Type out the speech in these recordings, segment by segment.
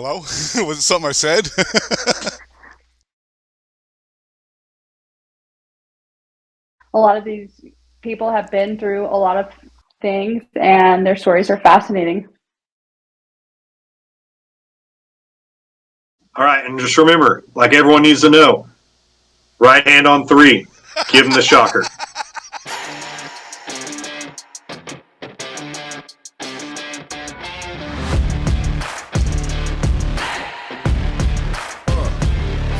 Hello? Was it something I said? A lot of these people have been through a lot of things and their stories are fascinating. All right, and just remember, like everyone needs to know, right hand on three. Give them the shocker.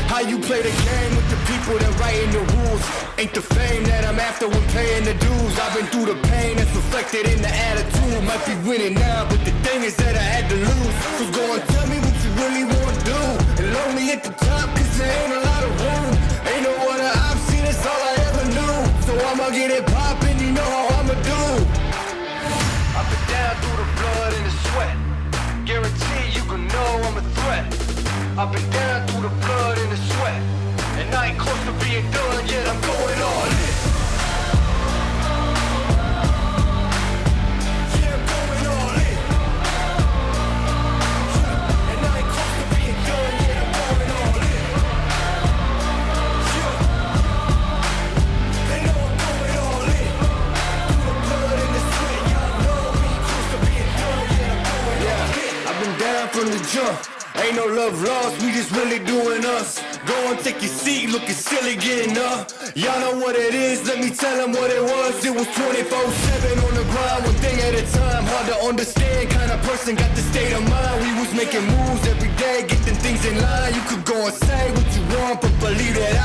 How you play the game with the people that writing the rules? Ain't the fame that I'm after when paying the dues. I've been through the pain that's reflected in the attitude. Might be winning now, but the thing is that I had to lose. So go and tell me what you really want to do. And lonely at the top, cause there ain't a lot of room. Ain't no other option, that's all I ever knew. So I'ma get it poppin', you know how I'ma do. I've been down through the blood and the sweat. Guarantee you can know I'm a threat. I've been down through the blood and the sweat. And I ain't close to being done yet, I'm going all in. Yeah, I'm going all in. And I ain't close to being done yet, I'm going all in. Yeah. They know I'm going all in. Through the blood and the sweat, y'all know we ain't close to being done yet, I'm going all in. I've been down from the jump. Ain't no love lost, we just really doing us. Go and take your seat, looking silly getting up. Y'all know what it is, let me tell them what it was. It was 24/7 on the grind, one thing at a time. Hard to understand, kind of person got the state of mind. We was making moves every day, getting things in line. You could go and say what you want, but believe that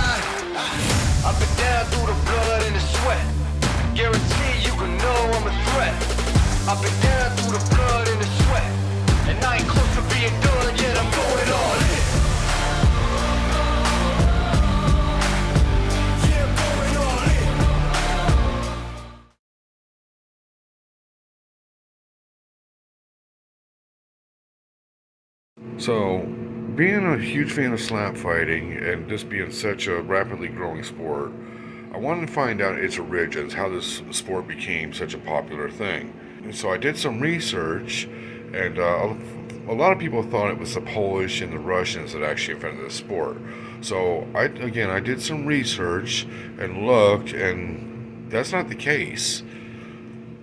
I've been down through the blood and the sweat. Guarantee you can know I'm a threat. I've been down through the blood and the sweat. And I ain't close to being done yet, I'm going all in. Yeah, I'm going all in. So, being a huge fan of slap fighting and this being such a rapidly growing sport, I wanted to find out its origins, how this sport became such a popular thing. And so I did some research, and a lot of people thought it was the Polish and the Russians that actually invented the sport. So I did some research and looked, and that's not the case.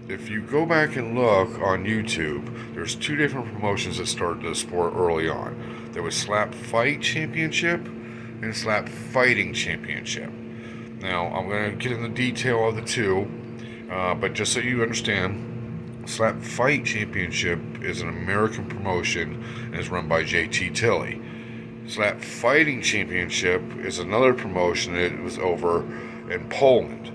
If you go back and look on YouTube, there's two different promotions that started the sport early on. There was Slap Fight Championship and Slap Fighting Championship. Now, I'm going to get into the detail of the two, but just so you understand, Slap Fight Championship is an American promotion and is run by JT Tilley. Slap Fighting Championship is another promotion that was over in Poland.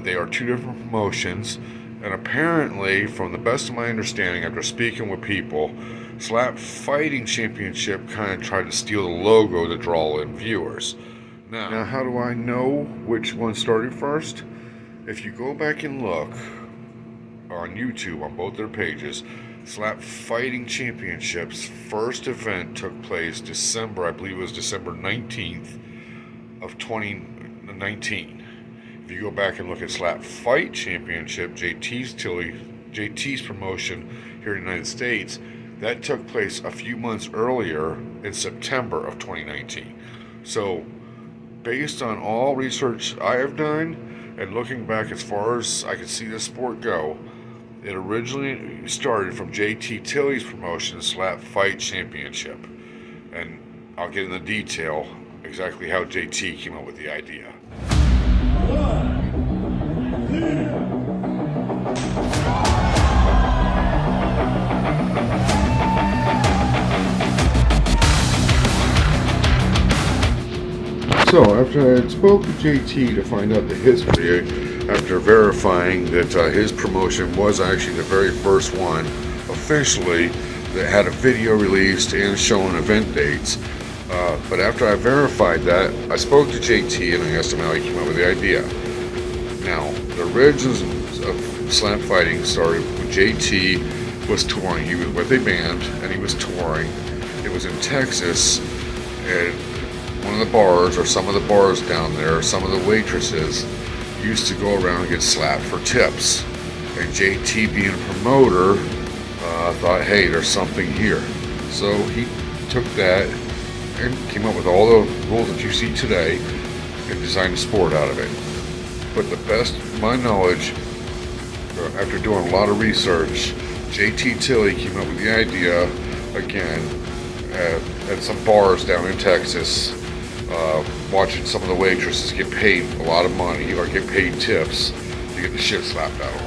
They are two different promotions, and apparently, from the best of my understanding, after speaking with people, Slap Fighting Championship kind of tried to steal the logo to draw in viewers. Now, how do I know which one started first? If you go back and look on YouTube on both their pages, Slap Fighting Championships first event took place December, I believe it was December 19th of 2019. If you go back and look at Slap Fight Championship, JT's promotion here in the United States, that took place a few months earlier in September of 2019. So, based on all research I have done and looking back as far as I can see this sport go, it originally started from JT Tilley's promotion, Slap Fight Championship. And I'll get into detail exactly how JT came up with the idea. So, after I had spoke with JT to find out the history, after verifying that his promotion was actually the very first one officially that had a video released and showing event dates, but after I verified that, I spoke to JT and I asked him how he came up with the idea. Now, the origins of slap fighting started when JT was touring. He was with a band and he was touring. It was in Texas, and one of the bars, or some of the bars down there, some of the waitresses used to go around and get slapped for tips. And JT, being a promoter, thought, hey, there's something here. So he took that and came up with all the rules that you see today and designed a sport out of it. But the best, of my knowledge, after doing a lot of research, JT Tilley came up with the idea, again, at some bars down in Texas, watching some of the waitresses get paid a lot of money or get paid tips to get the shit slapped out of them.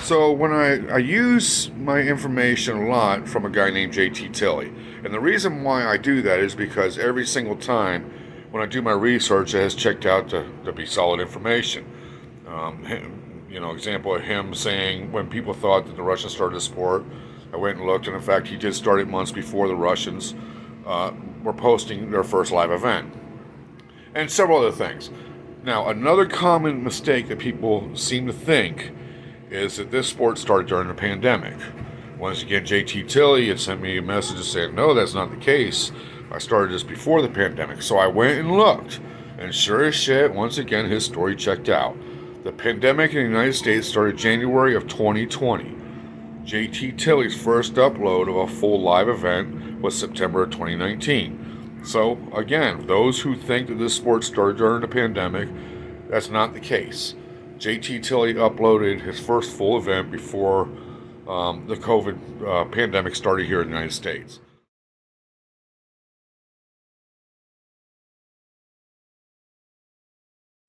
So when I use my information a lot from a guy named JT Tilley, and the reason why I do that is because every single time when I do my research, it has checked out to be solid information. Example of him saying when people thought that the Russians started the sport, I went and looked, and in fact he did start it months before the Russians were posting their first live event, and several other things. Now, another common mistake that people seem to think is that this sport started during the pandemic. Once again, JT Tilley had sent me a message saying, no, that's not the case. I started this before the pandemic. So I went and looked, and sure as shit, once again, his story checked out. The pandemic in the United States started January of 2020. JT Tilley's first upload of a full live event was September of 2019. So again, those who think that this sport started during the pandemic, that's not the case. JT Tilley uploaded his first full event before the COVID pandemic started here in the United States.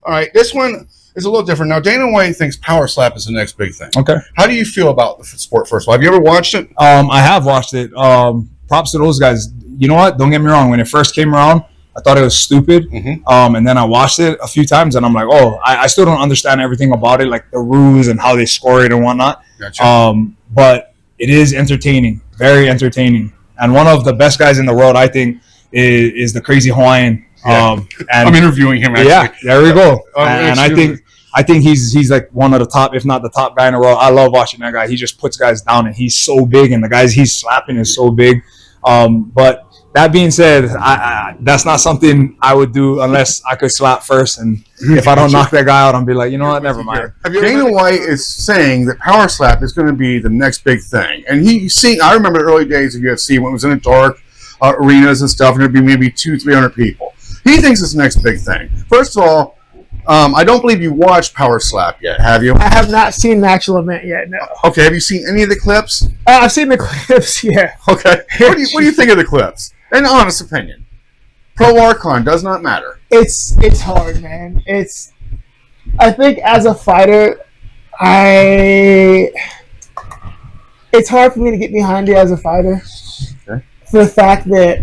All right, this one is a little different. Now, Dana White thinks Power Slap is the next big thing. Okay. How do you feel about the sport, first of all? Have you ever watched it? I have watched it. Props to those guys. You know what? Don't get me wrong. When it first came around, I thought it was stupid. And then I watched it a few times, and I'm like, oh, I still don't understand everything about it, like the rules and how they score it and whatnot. Gotcha. But it is entertaining, very entertaining. And one of the best guys in the world, I think, is the Crazy Hawaiian. Yeah. And I'm interviewing him, actually. Yeah, there we go. And excuse I think he's like one of the top, if not the top guy in the world. I love watching that guy. He just puts guys down, and he's so big, and the guys he's slapping is so big. But that being said, I that's not something I would do unless I could slap first. And if I don't knock that guy out, I'll be like, you know what, never mind. Dana White is saying that Power Slap is going to be the next big thing. And I remember the early days of UFC when it was in the dark arenas and stuff, and there'd be maybe 200-300 people. He thinks it's the next big thing. First of all, I don't believe you watched Power Slap yet, have you? I have not seen the actual event yet, no. Okay, have you seen any of the clips? I've seen the clips, yeah. Okay. What do you think of the clips? An honest opinion. Pro or con, does not matter. It's hard, man. I think as a fighter, it's hard for me to get behind it as a fighter. Okay. For the fact that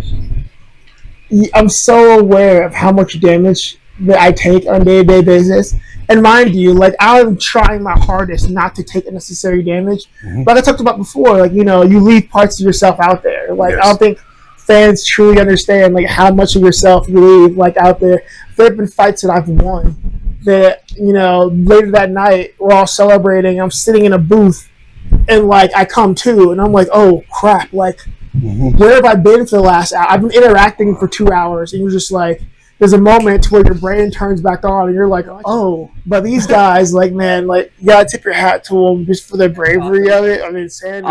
I'm so aware of how much damage that I take on a day-to-day basis. And mind you, like, I'm trying my hardest not to take unnecessary damage. Mm-hmm. But like I talked about before, like, you leave parts of yourself out there. Like, Yes. I don't think fans truly understand, like, how much of yourself you leave, like, out there. There have been fights that I've won that, later that night, we're all celebrating. I'm sitting in a booth, and, like, I come to, and I'm like, oh, crap, like, where have I been for the last hour? I've been interacting for 2 hours, and you're just like, there's a moment where your brain turns back on, and you're like, oh. But these guys, like, man, like, you gotta tip your hat to them just for their bravery of it. I mean, insanity.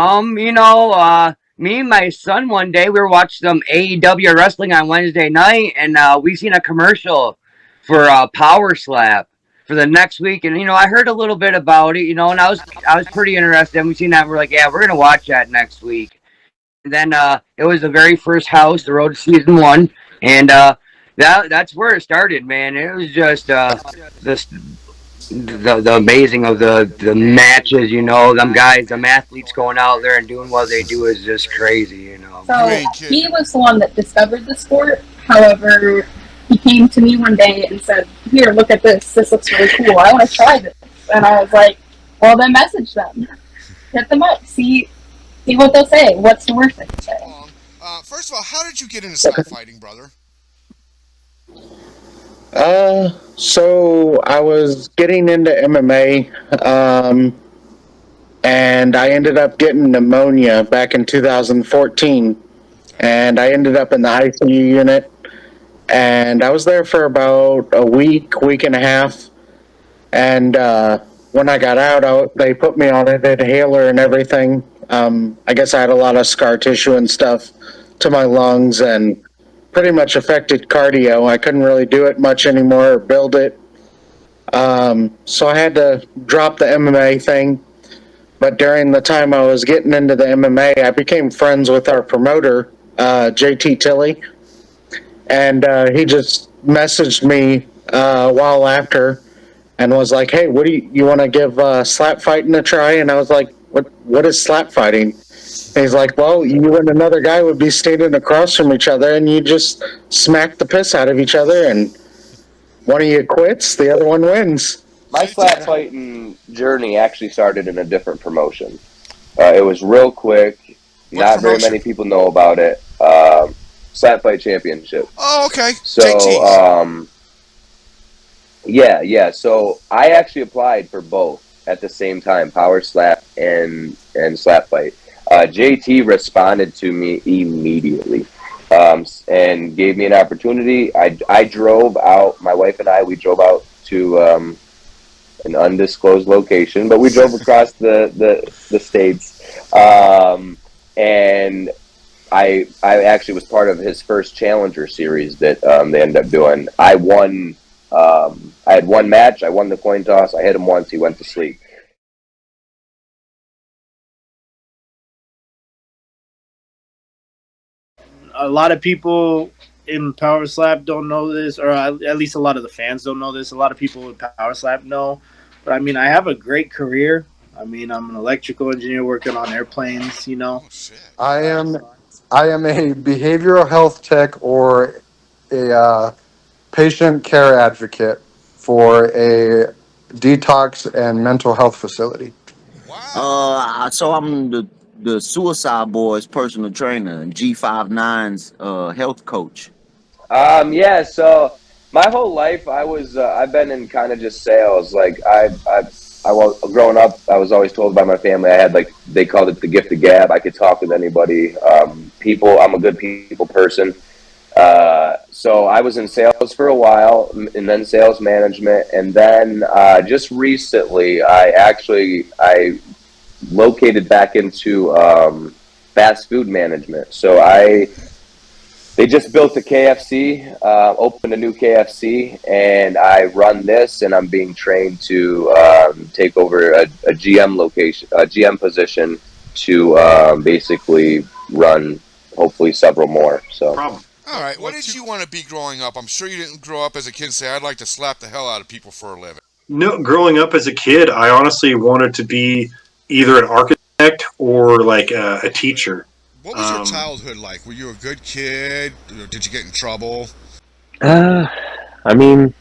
Me and my son one day, we were watching some AEW wrestling on Wednesday night, and we seen a commercial for Power Slap for the next week. And, I heard a little bit about it, and I was pretty interested. And we seen that, and we're like, yeah, we're going to watch that next week. And then it was the very first house, the road to season 1. And that's where it started, man. It was just the amazing of the matches, them guys, them athletes going out there and doing what they do is just crazy. You So ain't he kidding. was the one that discovered the sport. However, he came to me one day and said, "Here, look at this. This looks really cool. I want to try this." And I was like, "Well, then message them, hit them up, see what they'll say. What's the worst they can say?" Long. First of all, how did you get into slap fighting, brother? So I was getting into MMA, and I ended up getting pneumonia back in 2014, and I ended up in the ICU unit, and I was there for about a week and a half, and when I got out, they put me on an inhaler and everything. I guess I had a lot of scar tissue and stuff to my lungs, and pretty much affected cardio. I couldn't really do it much anymore or build it. So I had to drop the MMA thing. But during the time I was getting into the MMA, I became friends with our promoter, JT Tilley. And he just messaged me a while after and was like, "Hey, what do you want to give slap fighting a try?" And I was like, What is slap fighting?" And he's like, "Well, you and another guy would be standing across from each other, and you just smack the piss out of each other, and one of you quits, the other one wins." My JT, slap fighting journey actually started in a different promotion. It was real quick. what Not very promotion? many people know about it. Slap Fight Championship. Oh, okay. So, JT's. yeah. So I actually applied for both at the same time, Power Slap and Slap Fight. JT responded to me immediately, and gave me an opportunity. I drove out. My wife and we drove out to an undisclosed location, but we drove across the states, and I actually was part of his first Challenger series that they ended up doing. I won. I had one match. I won the coin toss. I hit him once. He went to sleep. A lot of people in Power Slap don't know this, or at least a lot of the fans don't know this. A lot of people in Power Slap know, but I mean, I have a great career. I mean, I'm an electrical engineer working on airplanes. Oh shit. I am a behavioral health tech or a patient care advocate for a detox and mental health facility. Wow. So I'm the Suicide Boys personal trainer and G59's health coach. Yeah. So my whole life, I've been in kind of just sales. Like I was growing up. I was always told by my family I had, like, they called it the gift of gab. I could talk with anybody. People. I'm a good people person. So I was in sales for a while, and then sales management, and then just recently, I located back into fast food management. So they just built a KFC, opened a new KFC, and I run this, and I'm being trained to take over a GM location, a GM position to basically run hopefully several more. So. Problem. All right. What did you want to be growing up? I'm sure you didn't grow up as a kid and say, "I'd like to slap the hell out of people for a living." No, growing up as a kid, I honestly wanted to be either an architect or like a teacher. What was your childhood like? Were you a good kid? Did you get in trouble? I mean,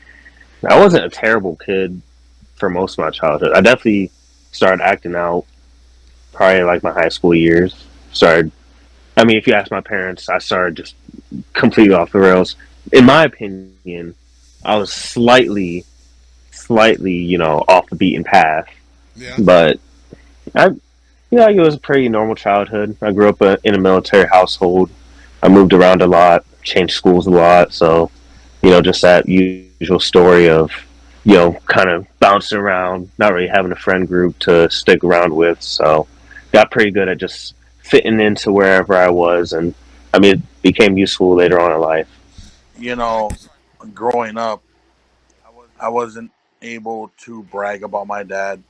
I wasn't a terrible kid for most of my childhood. I definitely started acting out probably like my high school years. I mean, if you ask my parents, I started just completely off the rails. In my opinion, I was slightly, off the beaten path. Yeah. But it was a pretty normal childhood. I grew up in a military household. I moved around a lot, changed schools a lot. So, just that usual story of, kind of bouncing around, not really having a friend group to stick around with. So, got pretty good at just fitting into wherever I was. And, I mean, it became useful later on in life. Growing up, I wasn't able to brag about my dad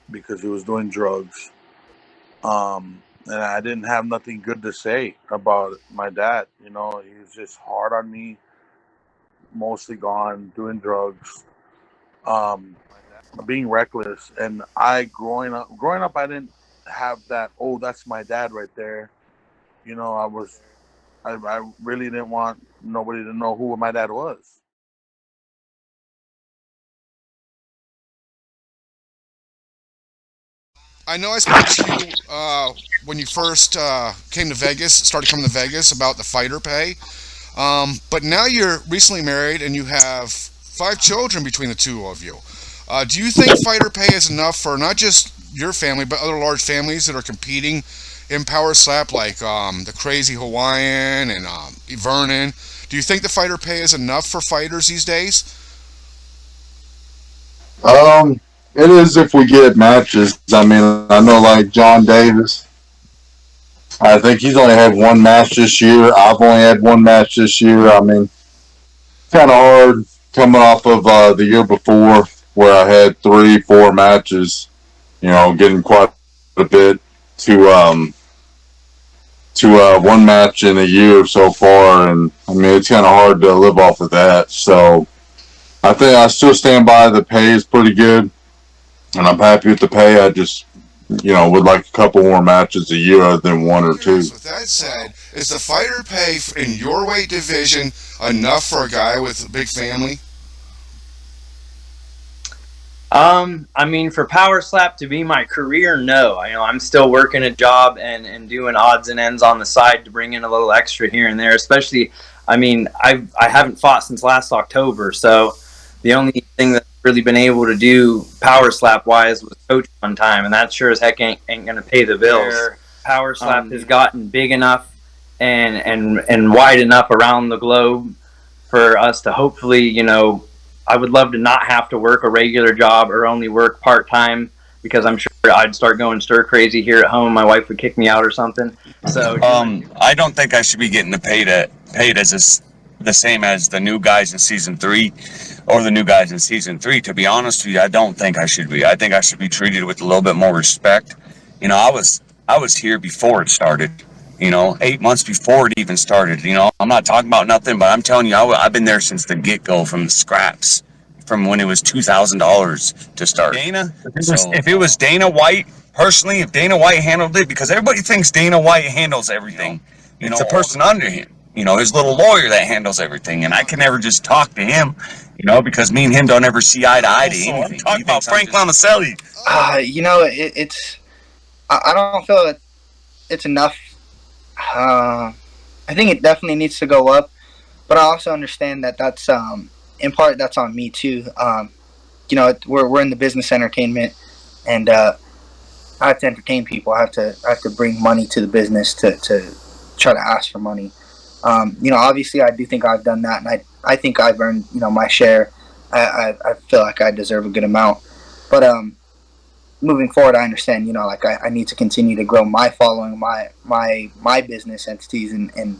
because he was doing drugs. And I didn't have nothing good to say about my dad. He was just hard on me, mostly gone, doing drugs. being reckless. And I growing up, I didn't have that. Oh, that's my dad right there. You know, I really didn't want nobody to know who my dad was. I know I spoke to you when you first came to Vegas, started coming to Vegas about the fighter pay. But now you're recently married and you have 5 children between the two of you. Do you think fighter pay is enough for not just your family, but other large families that are competing in Power Slap, like the Crazy Hawaiian and Vernon? Do you think the fighter pay is enough for fighters these days? It is if we get matches. I mean, I know like John Davis. I think he's only had one match this year. I've only had one match this year. I mean, kind of hard coming off of the year before where I had 3-4 matches. You know, getting quite a bit to one match in a year so far, and I mean it's kind of hard to live off of that. So I think I still stand by the pay is pretty good, and I'm happy with the pay. I just would like a couple more matches a year other than 1 or 2. With that said, is the fighter pay in your weight division enough for a guy with a big family? I mean, for Power Slap to be my career, no. I'm still working a job and doing odds and ends on the side to bring in a little extra here and there. Especially, I mean, I haven't fought since last October, so the only thing that I've really been able to do Power Slap wise was coach one time, and that sure as heck ain't gonna pay the bills. Power Slap has gotten big enough and wide enough around the globe for us to hopefully, I would love to not have to work a regular job or only work part-time, because I'm sure I'd start going stir crazy here at home. My wife would kick me out or something. So I don't think I should be getting paid as the same as the new guys in season 3 or the new guys in season 3. To be honest with you, I don't think I should be. I think I should be treated with a little bit more respect. I was here before it started. 8 months before it even started. I'm not talking about nothing, but I'm telling you, I've been there since the get-go, from the scraps, from when it was $2,000 to start. Dana, if it was Dana White, personally, if Dana White handled it, because everybody thinks Dana White handles everything. It's a person under him, his little lawyer that handles everything, and I can never just talk to him, because me and him don't ever see eye to eye to anything. I'm talking about Frank Lamaselli. I don't feel that it's enough. I think it definitely needs to go up, but I also understand that that's in part that's on me too. We're in the business entertainment, and I have to entertain people. I have to bring money to the business to try to ask for money. Obviously I do think I've done that, and I think I've earned my share. I feel like I deserve a good amount, but moving forward, I understand, I need to continue to grow my following, my business entities, and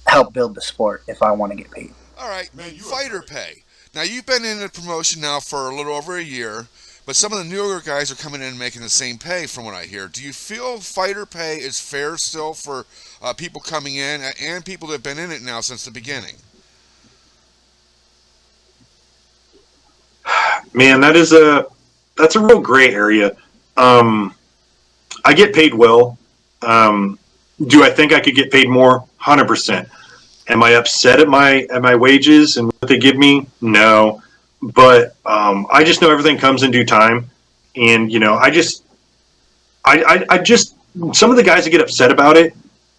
help build the sport if I want to get paid. All right, fighter pay. Now, you've been in the promotion now for a little over a year, but some of the newer guys are coming in and making the same pay from what I hear. Do you feel fighter pay is fair still for people coming in and people that have been in it now since the beginning? Man, that's a real gray area. I get paid well. Do I think I could get paid more? 100%. Am I upset at my wages and what they give me? No. But I just know everything comes in due time. And, I just some of the guys that get upset about it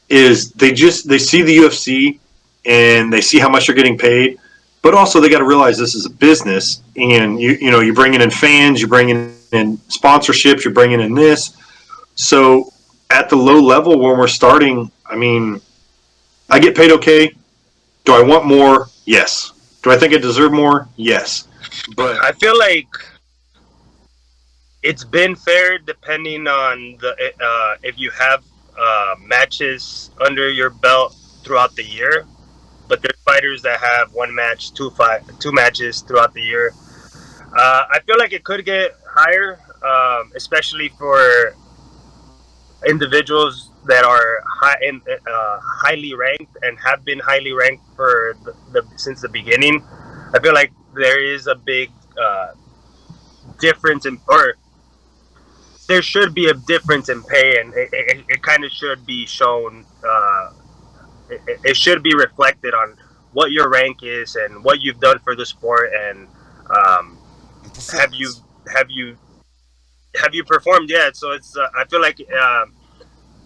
is they see the UFC and they see how much they're getting paid. But also they got to realize this is a business, and you're bringing in fans, you're bringing in sponsorships, you're bringing in this. So at the low level when we're starting, I mean, I get paid okay. Do I want more? Yes. Do I think I deserve more? Yes. But I feel like it's been fair depending on if you have matches under your belt throughout the year. But there's fighters that have one match, two matches throughout the year. I feel like it could get higher, especially for individuals that are highly ranked and have been highly ranked for since the beginning. I feel like there is a big difference in, or there should be a difference in pay, and it kind of should be shown. It should be reflected on what your rank is and what you've done for the sport, and have you performed yet? So it's I feel like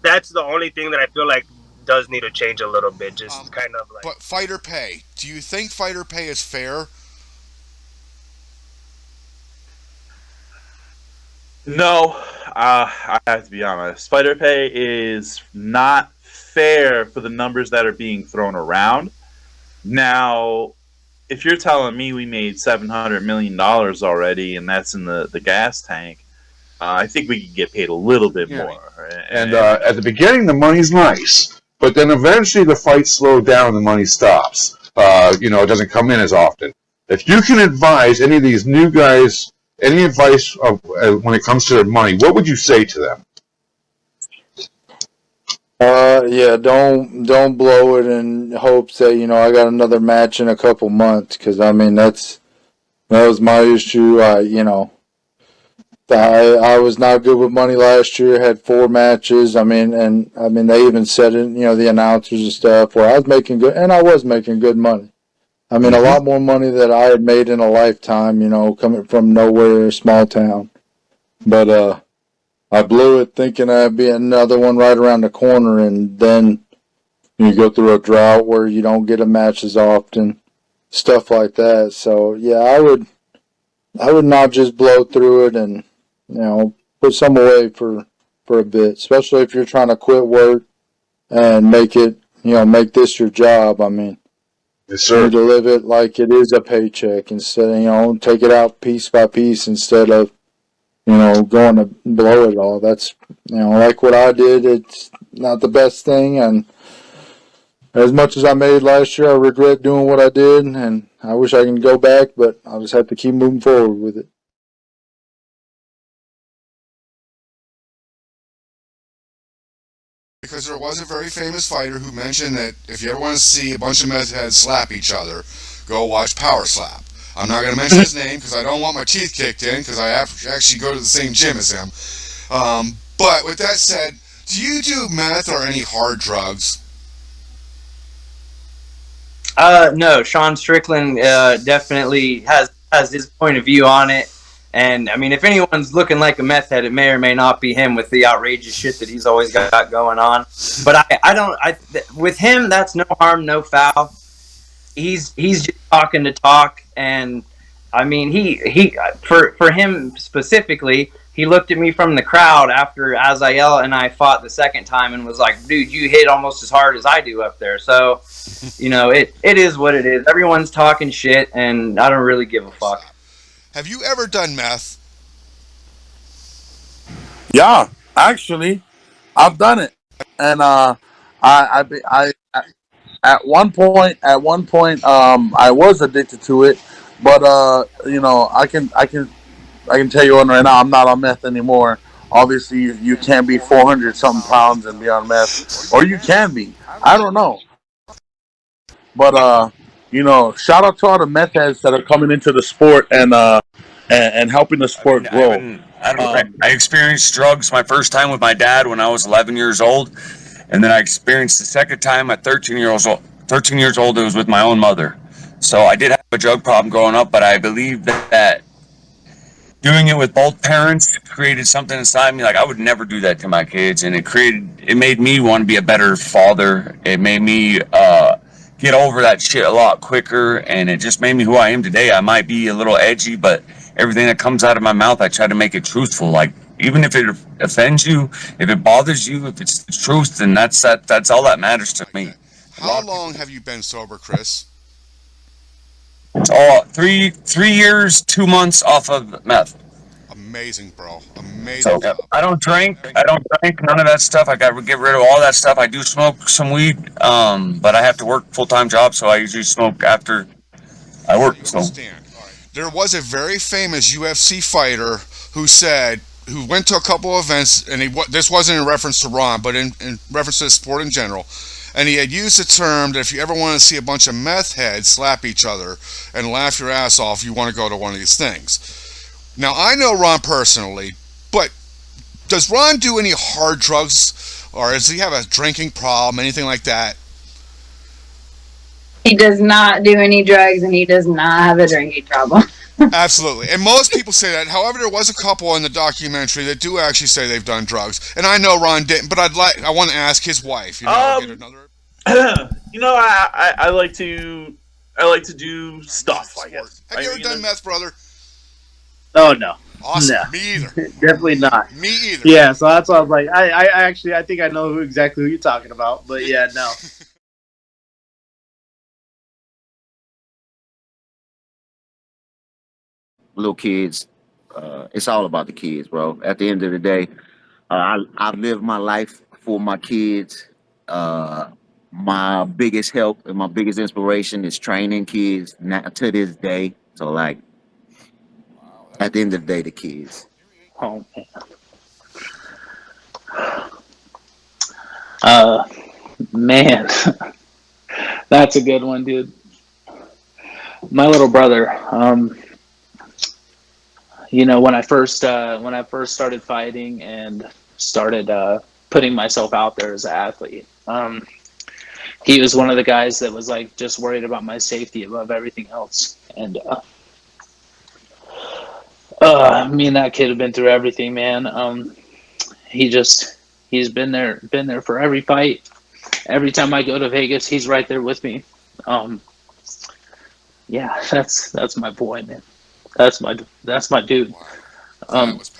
that's the only thing that I feel like does need to change a little bit. Just kind of like. But fighter pay. Do you think fighter pay is fair? No, I have to be honest. Fighter pay is not fair for the numbers that are being thrown around. Now, if you're telling me we made $700 million already and that's in the gas tank, I think we could get paid a little bit more. And at the beginning, the money's nice, but then eventually the fights slow down and the money stops. It doesn't come in as often. If you can advise any of these new guys, any advice when it comes to their money, what would you say to them? Yeah, don't blow it in hopes that I got another match in a couple months, because I mean that was my issue. I was not good with money last year. Had 4 matches. I mean they even said it. The announcers and stuff where I was making good, and I was making good money. I mean, a lot more money than I had made in a lifetime. Coming from nowhere, small town, but I blew it thinking I'd be another one right around the corner, and then you go through a drought where you don't get a match as often, stuff like that. So yeah, I would not just blow through it and put some away for a bit, especially if you're trying to quit work and make it make this your job. I mean, yes, sir. You need to live it like it is a paycheck instead of take it out piece by piece instead of going to blow it all. That's, like what I did, it's not the best thing. And as much as I made last year, I regret doing what I did. And I wish I can go back, but I'll just have to keep moving forward with it. Because there was a very famous fighter who mentioned that if you ever want to see a bunch of meth heads slap each other, go watch Power Slap. I'm not going to mention his name because I don't want my teeth kicked in because I actually go to the same gym as him. But with that said, do you do meth or any hard drugs? No, Sean Strickland definitely has his point of view on it. And I mean, if anyone's looking like a meth head, it may or may not be him with the outrageous shit that he's always got going on. But with him, that's no harm, no foul. He's just talking to talk, and I mean, he for him specifically, he looked at me from the crowd after Azael and I fought the second time and was like, "Dude, you hit almost as hard as I do up there." So, it is what it is. Everyone's talking shit, and I don't really give a fuck. Have you ever done meth? Yeah, actually, I've done it, and I at one point, I was addicted to it, but I can tell you right now, I'm not on meth anymore. Obviously, you can't be 400 something pounds and be on meth, or you can be. I don't know, but shout out to all the meth heads that are coming into the sport and helping the sport grow. I experienced drugs my first time with my dad when I was 11 years old. And then I experienced the second time at 13 years old. 13 years old, it was with my own mother. So I did have a drug problem growing up, but I believe that doing it with both parents created something inside me. Like, I would never do that to my kids. And it made me want to be a better father. It made me get over that shit a lot quicker. And it just made me who I am today. I might be a little edgy, but everything that comes out of my mouth, I try to make it truthful. Like, even if it offends you, if it bothers you, if it's the truth, then that's all that matters to me. How long have you been sober, Chris? Oh, 3 years, 2 months off of meth. Amazing, bro. Amazing. So, I don't drink. None of that stuff. I got to get rid of all that stuff. I do smoke some weed, but I have to work full-time job, so I usually smoke after I work. So. There was a very famous UFC fighter who went to a couple of events, and this wasn't in reference to Ron, but in reference to the sport in general. And he had used the term that if you ever want to see a bunch of meth heads slap each other and laugh your ass off, you want to go to one of these things. Now I know Ron personally, but does Ron do any hard drugs, or does he have a drinking problem, anything like that? He does not do any drugs, and he does not have a drinking problem. Absolutely, and most people say that. However, there was a couple in the documentary that do actually say they've done drugs, and I know Ron didn't. But I want to ask his wife. Get another. I like to do stuff. I guess. Have you ever done meth, brother? Oh no. Awesome. No. Me either. Definitely not. Me either. Yeah, so that's why I was like, I think I know exactly who you're talking about, but yeah, no. Little kids, it's all about the kids, bro. At the end of the day, I live my life for my kids. My biggest help and my biggest inspiration is training kids now to this day. So like, at the end of the day, the kids. Oh man, that's a good one, dude. My little brother, when I first started fighting and started putting myself out there as an athlete, he was one of the guys that was like just worried about my safety above everything else. And me and that kid have been through everything, man. He's been there for every fight. Every time I go to Vegas, he's right there with me. Yeah, that's my boy, man. That's my dude.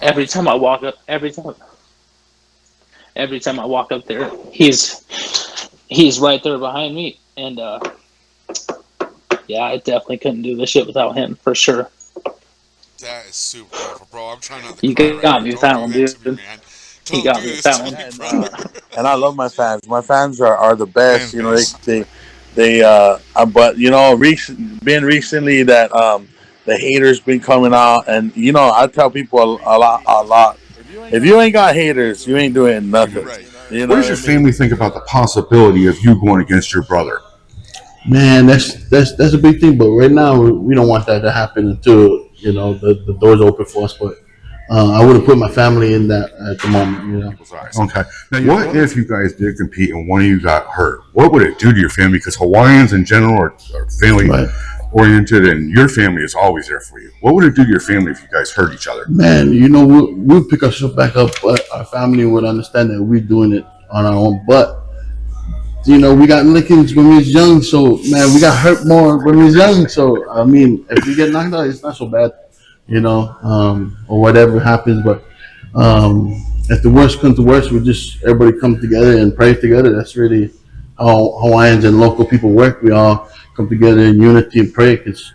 Every time I walk up there, he's right there behind me, and yeah, I definitely couldn't do this shit without him for sure. That is super powerful, bro. I'm trying not to. You got me with that one, dude. You got me with that one. And I love my fans. My fans are the best. You know, they but you know, been recently that the haters been coming out, and you know, I tell people a lot. If you ain't got haters, you ain't doing nothing. You know What does your family think about the possibility of you going against your brother? Man, that's a big thing. But right now, we don't want that to happen until the doors open for us. But I wouldn't put my family in that at the moment. Okay. Now, what if you guys did compete and one of you got hurt? What would it do to your family? Because Hawaiians in general are family oriented, and your family is always there for you. What would it do to your family if you guys hurt each other? Man, we'll pick ourselves back up, but our family would understand that we're doing it on our own. But we got lickings when we was young, so man, we got hurt more when we was young. So I mean, if we get knocked out, it's not so bad, or whatever happens. But if the worst comes to worst, we just everybody come together and pray together. That's really how Hawaiians and local people work. We all come together in unity and pray, because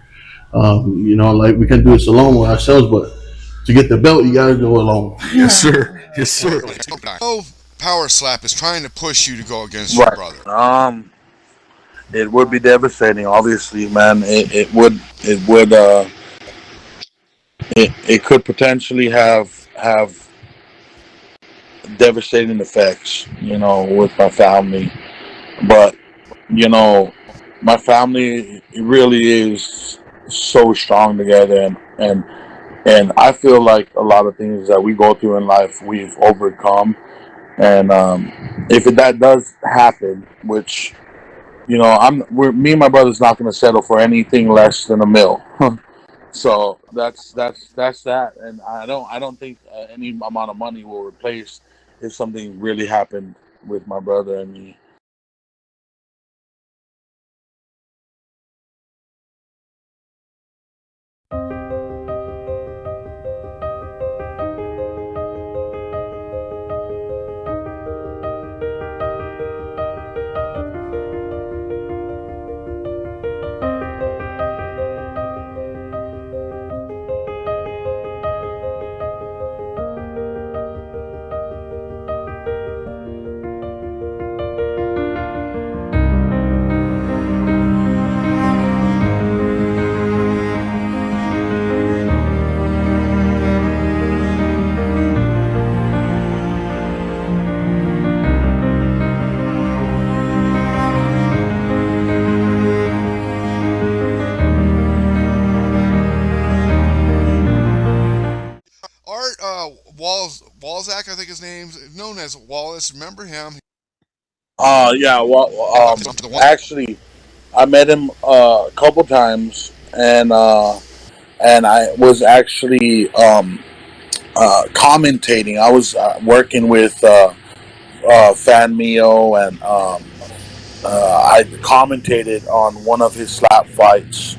like we can do this alone with ourselves, but to get the belt, you gotta go alone. Yes, sir. Yes, sir. Power Slap is trying to push you to go against your brother. It would be devastating, obviously, man. It could potentially have devastating effects, with my family. But my family really is so strong together, and I feel like a lot of things that we go through in life we've overcome. And if that does happen, which me and my brother's not going to settle for anything less than $1 million. So that's that, and I don't think any amount of money will replace if something really happened with my brother and me. Robert Walzak, I think his name's known as Wallace. Remember him? Yeah. Well, actually, I met him a couple times, and I was actually commentating. I was working with Fan Mio, and I commentated on one of his slap fights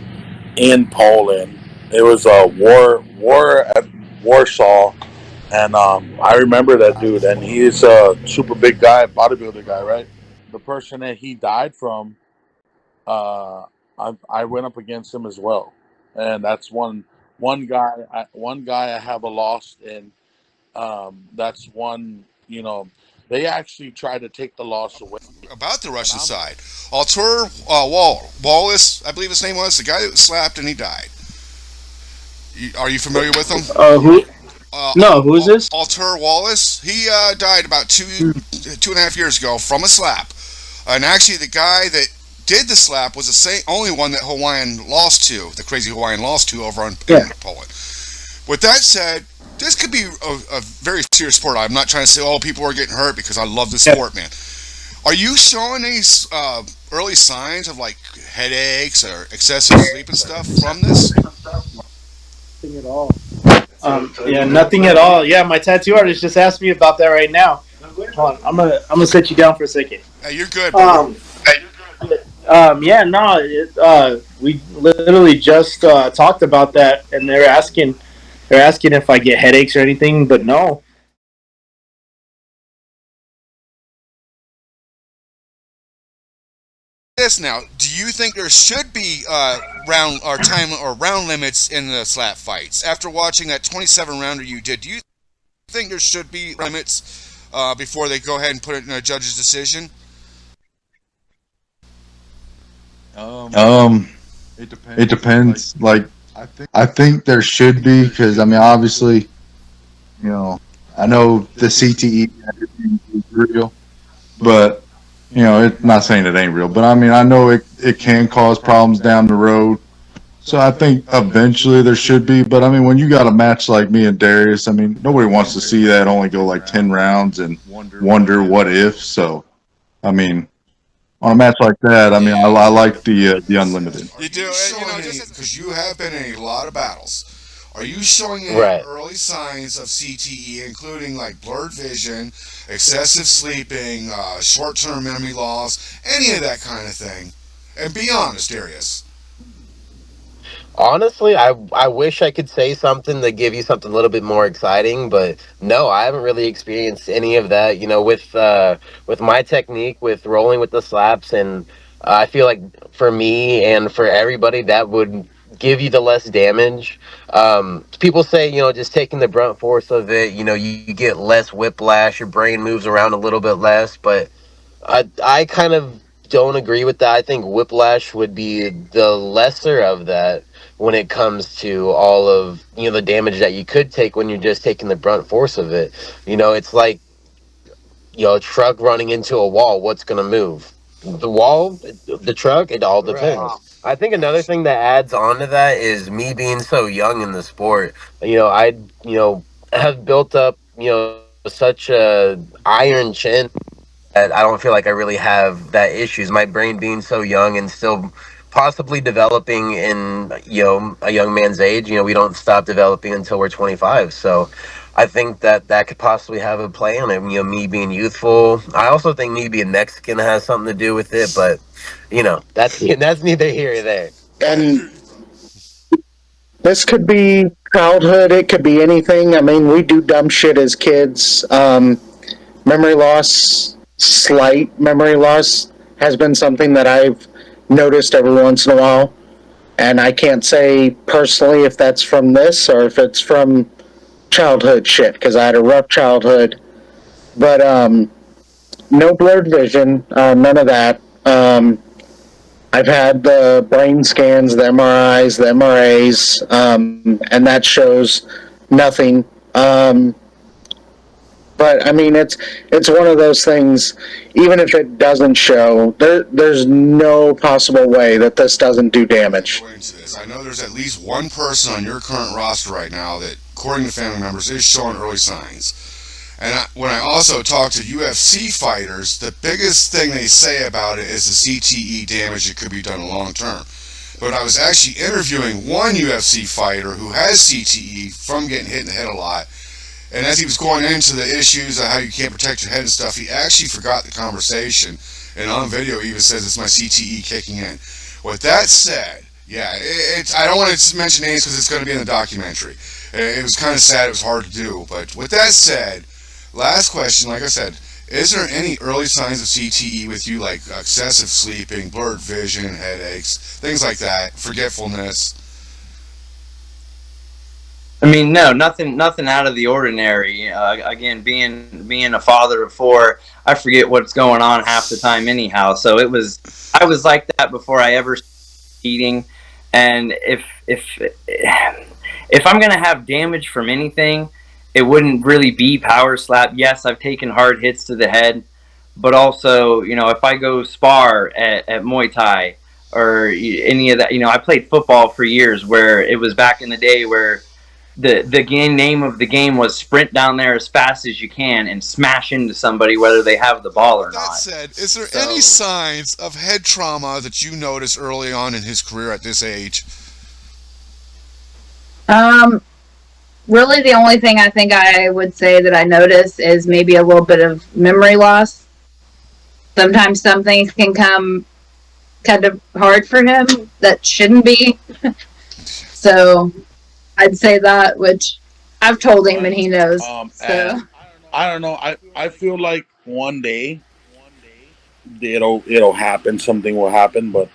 in Poland. It was a war at Warsaw, and I remember that dude. And he is a super big guy, bodybuilder guy, right? The person that he died from, uh, I went up against him as well, and that's one guy. One guy I have a loss in. That's one. They actually tried to take the loss away. About the Russian side, Artur Wallace, I believe his name was, the guy that was slapped and he died. Are you familiar with him? Who? No, who is this? Artur Wallace. He died about 2.5 years ago from a slap. And actually, the guy that did the slap was the only one that Hawaiian lost to, the crazy Hawaiian lost to over in Poland. With that said, this could be a very serious sport. I'm not trying to say, people are getting hurt, because I love the sport, man. Are you showing any early signs of like headaches or excessive sleep and stuff from this? Nothing at all. Yeah, nothing at all. Yeah, my tattoo artist just asked me about that right now. Hold on, I'm gonna set you down for a second. Hey, you're good. Yeah, no, we literally just talked about that, and they're asking if I get headaches or anything, but no. This now, do you think there should be round limits in the slap fights? After watching that 27 rounder you did, do you think there should be limits before they go ahead and put it in a judge's decision? It depends. Like, I think there should be, because I mean, obviously, I know the CTE is real, but it's not saying it ain't real. But I mean, I know it can cause problems down the road. So I think eventually there should be. But I mean, when you got a match like me and Darius, I mean, nobody wants to see that only go like 10 rounds and wonder what if. So, I mean, on a match like that, I mean, I like the unlimited. You do, because you have been in a lot of battles. Are you showing any early signs of CTE, including like blurred vision, excessive sleeping, short-term memory loss, any of that kind of thing? And be honest, Darius. Honestly, I wish I could say something to give you something a little bit more exciting, but no, I haven't really experienced any of that. With my technique, with rolling with the slaps, and I feel like for me and for everybody, that would give you the less damage. People say, just taking the brunt force of it, you get less whiplash, your brain moves around a little bit less, but I kind of don't agree with that. I think whiplash would be the lesser of that when it comes to all of the damage that you could take when you're just taking the brunt force of it. It's like a truck running into a wall. What's going to move? The wall, the truck? It all depends. I think another thing that adds on to that is me being so young in the sport. I have built up such a iron chin that I don't feel like I really have that issues. My brain being so young and still possibly developing in a young man's age. We don't stop developing until we're 25. So I think that could possibly have a play on it. Me being youthful. I also think me being Mexican has something to do with it. But that's neither here or there. And this could be childhood. It could be anything. I mean, we do dumb shit as kids. Memory loss, slight memory loss, has been something that I've noticed every once in a while. And I can't say personally if that's from this or if it's from childhood shit, because I had a rough childhood. But no blurred vision, none of that. I've had the brain scans, the MRIs, the MRAs, and that shows nothing. But I mean, it's one of those things. Even if it doesn't show, there's no possible way that this doesn't do damage. I know there's at least one person on your current roster right now that according to family members, is showing early signs. And when I also talk to UFC fighters, the biggest thing they say about it is the CTE damage that could be done long term. But I was actually interviewing one UFC fighter who has CTE from getting hit in the head a lot. And as he was going into the issues of how you can't protect your head and stuff, he actually forgot the conversation. And on video, he even says it's my CTE kicking in. With that said, yeah, I don't want to mention names because it's going to be in the documentary. It was kind of sad. It was hard to do. But with that said, last question, like I said, is there any early signs of CTE with you, like excessive sleeping, blurred vision, headaches, things like that, forgetfulness? I mean, no, nothing out of the ordinary. Again, being a father of four, I forget what's going on half the time anyhow. So I was like that before I ever started eating. And if I'm gonna have damage from anything, it wouldn't really be power slap. Yes, I've taken hard hits to the head, but also, if I go spar at Muay Thai or any of that, I played football for years, where it was back in the day where the name of the game was sprint down there as fast as you can and smash into somebody whether they have the ball or not. That said, is there any signs of head trauma that you noticed early on in his career at this age? Really, the only thing I think I would say that I notice is maybe a little bit of memory loss. Sometimes some things can come kind of hard for him that shouldn't be. So I'd say that, which I've told him and he knows. So I don't know. I feel like one day it'll happen. Something will happen, but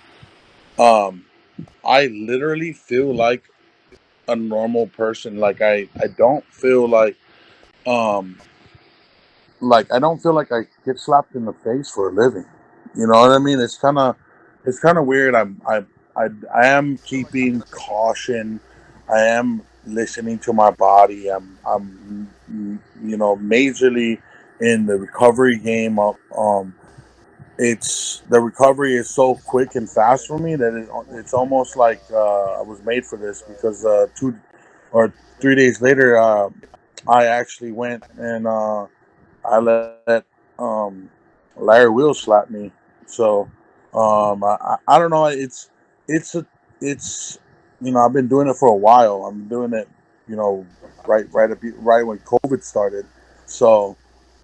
I literally feel like a normal person. Like I don't feel like I don't feel like I get slapped in the face for a living. You know what I mean? It's kind of weird. I am keeping caution. I am listening to my body. I'm majorly in the recovery game. The recovery is so quick and fast for me that it's almost like I was made for this, because 2 or 3 days later, I actually went and I let Larry Wheels slap me. So I don't know. It's I've been doing it for a while. I'm doing it right when COVID started. So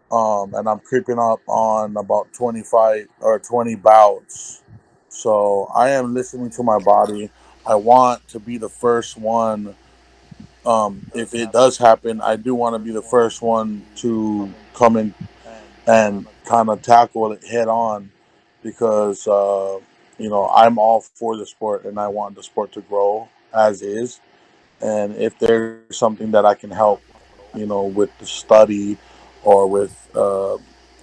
and I'm creeping up on about 25 or 20 bouts. So I am listening to my body. I want to be the first one. If it does happen, I do want to be the first one to come in and kind of tackle it head on, because I'm all for the sport and I want the sport to grow as is. And if there's something that I can help, with the study or with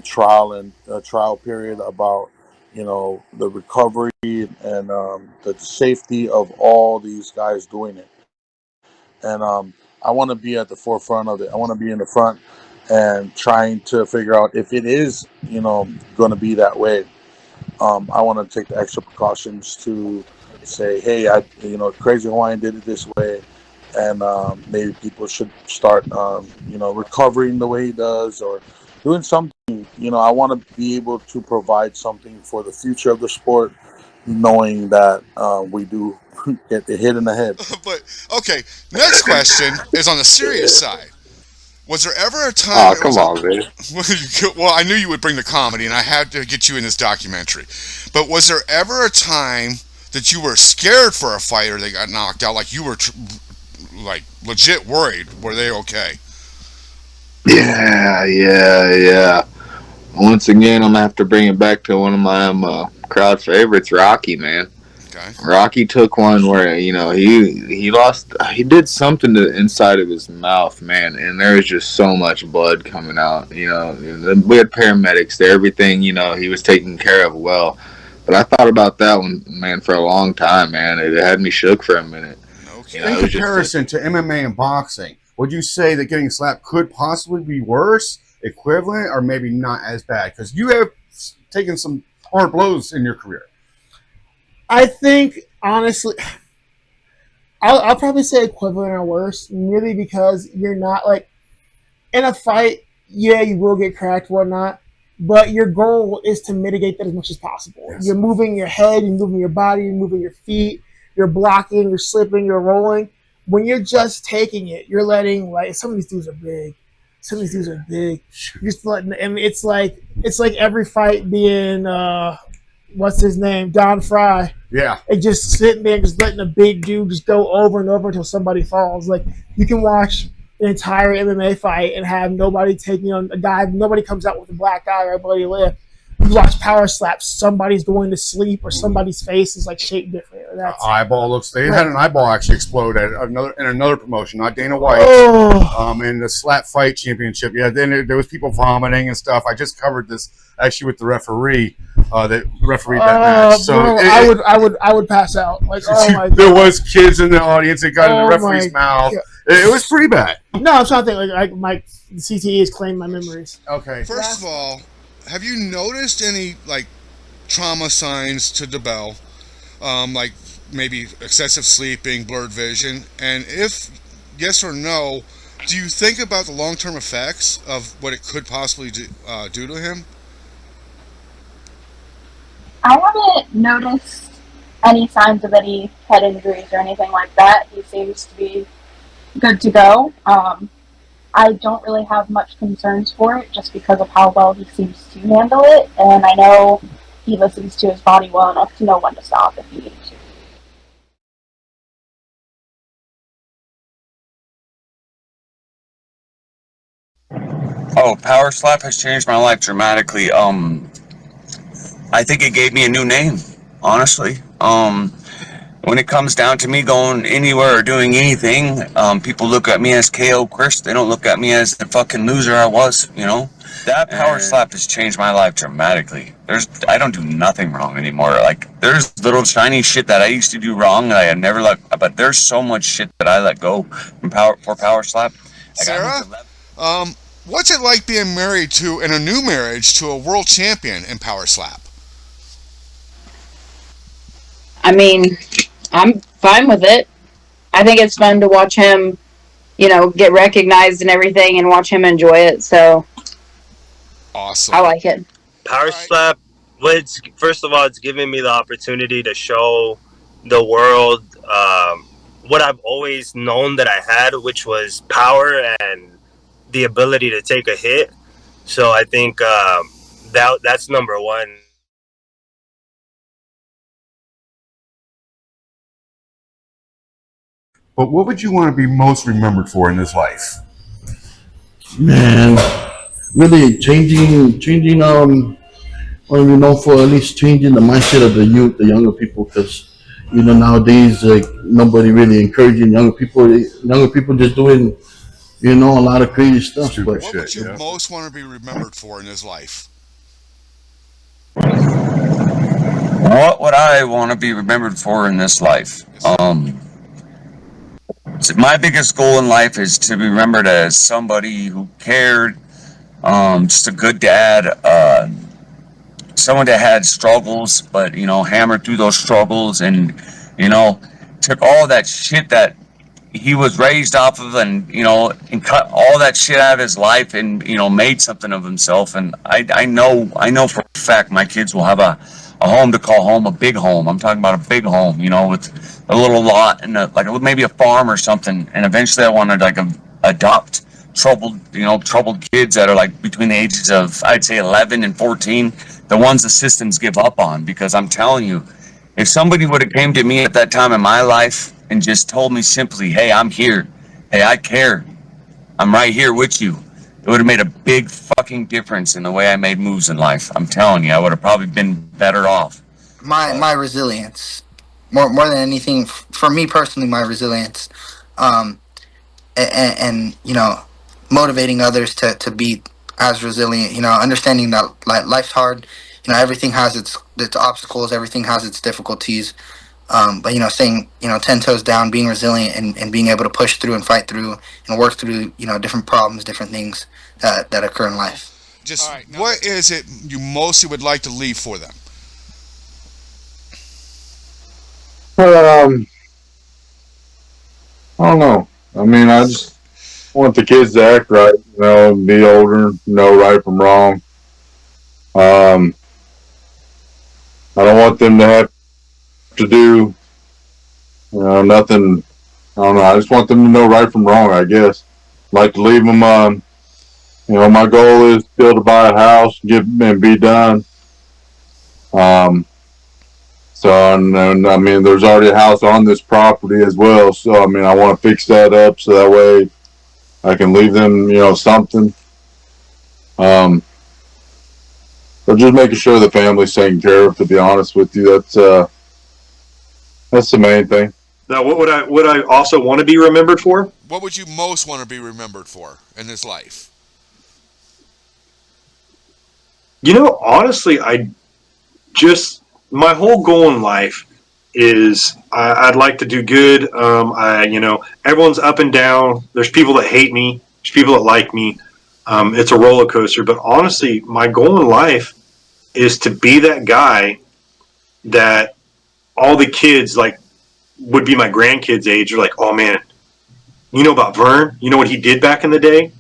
trial period about the recovery and the safety of all these guys doing it. And I want to be at the forefront of it. I want to be in the front and trying to figure out if it is, going to be that way. I want to take the extra precautions to say, hey, Crazy Hawaiian did it this way, and maybe people should start, recovering the way he does, or doing something. I want to be able to provide something for the future of the sport, knowing that we do get the hit in the head. But okay, next question is on the serious side. Was there ever a time? Oh, come on, man. Well, I knew you would bring the comedy, and I had to get you in this documentary. But was there ever a time that you were scared for a fighter that got knocked out, like you were legit worried? Were they okay? Yeah. Once again, I'm gonna have to bring it back to one of my crowd favorites, Rocky, man. Okay. Rocky took one where he did something to the inside of his mouth, man, and there was just so much blood coming out. We had paramedics there, everything. He was taken care of well. But I thought about that one, man, for a long time, man. It had me shook for a minute. In comparison to MMA and boxing, would you say that getting slapped could possibly be worse, equivalent, or maybe not as bad? Because you have taken some hard blows in your career. I think, honestly, I'll probably say equivalent or worse, merely because you're not like in a fight. Yeah, you will get cracked, whatnot, but your goal is to mitigate that as much as possible. Yes. You're moving your head, you're moving your body, you're moving your feet, you're blocking, you're slipping, you're rolling. When you're just taking it, you're letting like some of these dudes are big. Some of these dudes are big. You're just letting, and it's like every fight being what's his name, Don Fry. Yeah. And just sitting there, just letting a big dude just go over and over until somebody falls. Like you can watch an entire MMA fight and have nobody taking on a guy. Nobody comes out with a black eye or a bloody lip. You watch power slaps, somebody's going to sleep or somebody's face is like shaped different. That's Eyeball looks. They had an eyeball actually explode at another promotion, not Dana White. In the slap fight championship. Yeah, then there was people vomiting and stuff. I just covered this actually with the referee that refereed that match. So bro, I would pass out. Like, oh my god. There was kids in the audience that got in the referee's mouth. God. It was pretty bad. No, I'm trying to think. Like my CTE has claimed my memories. Okay. First of all, have you noticed any like trauma signs to DeBell? Like maybe excessive sleeping, blurred vision, and if yes or no, do you think about the long-term effects of what it could possibly do to him? I haven't noticed any signs of any head injuries or anything like that. He seems to be good to go. I don't really have much concerns for it just because of how well he seems to handle it, and I know he listens to his body well enough to know when to stop if he needs to. Oh, Power Slap has changed my life dramatically. I think it gave me a new name, honestly. When it comes down to me going anywhere or doing anything, people look at me as KO Chris. They don't look at me as the fucking loser I was, you know? That Power Slap has changed my life dramatically. I don't do nothing wrong anymore. Like, there's little shiny shit that I used to do wrong that I had never let, but there's so much shit that I let go for Power Slap. Sarah, what's it like being married to, in a new marriage, to a world champion in Power Slap? I mean, I'm fine with it. I think it's fun to watch him, get recognized and everything and watch him enjoy it. So awesome. I like it. Power Slap, first of all, it's giving me the opportunity to show the world what I've always known that I had, which was power and the ability to take a hit. So I think that's number one. But what would you want to be most remembered for in this life? Man, really changing or for at least changing the mindset of the youth, the younger people, because nowadays like nobody really encouraging younger people just doing a lot of crazy stuff. What would you most want to be remembered for in his life? What would I want to be remembered for in this life? My biggest goal in life is to be remembered as somebody who cared, just a good dad, someone that had struggles, but hammered through those struggles and took all that shit that he was raised off of and cut all that shit out of his life and made something of himself. And I know for a fact my kids will have a home to call home, a big home. I'm talking about a big home, with a little lot and maybe a farm or something. And eventually I want to adopt troubled kids that are like between the ages of, I'd say 11 and 14, the ones the systems give up on. Because I'm telling you, if somebody would have came to me at that time in my life and just told me simply, hey, I'm here. Hey, I care. I'm right here with you. It would have made a big fucking difference in the way I made moves in life. I'm telling you, I would have probably been better off. My resilience, more than anything, for me personally, my resilience, and motivating others to be as resilient. Understanding that life's hard. Everything has its obstacles. Everything has its difficulties. But saying 10 toes down, being resilient and being able to push through and fight through and work through different problems, different things that occur in life. Just what is it you mostly would like to leave for them? I don't know. I mean, I just want the kids to act right, and be older, know right from wrong. Um, I don't want them to have to do, nothing. I don't know. I just want them to know right from wrong, I guess. Like to leave them, my goal is still to buy a house, and be done. Um, and I mean, there's already a house on this property as well. So, I mean, I want to fix that up so that way I can leave them, something. But just making sure the family's taken care of, to be honest with you, that's the main thing. Now, what would I also want to be remembered for? What would you most want to be remembered for in this life? Honestly, my whole goal in life is I'd like to do good. Everyone's up and down. There's people that hate me. There's people that like me. It's a roller coaster. But honestly, my goal in life is to be that guy that all the kids would be my grandkids' age are like, oh man, you know about Vern? You know what he did back in the day?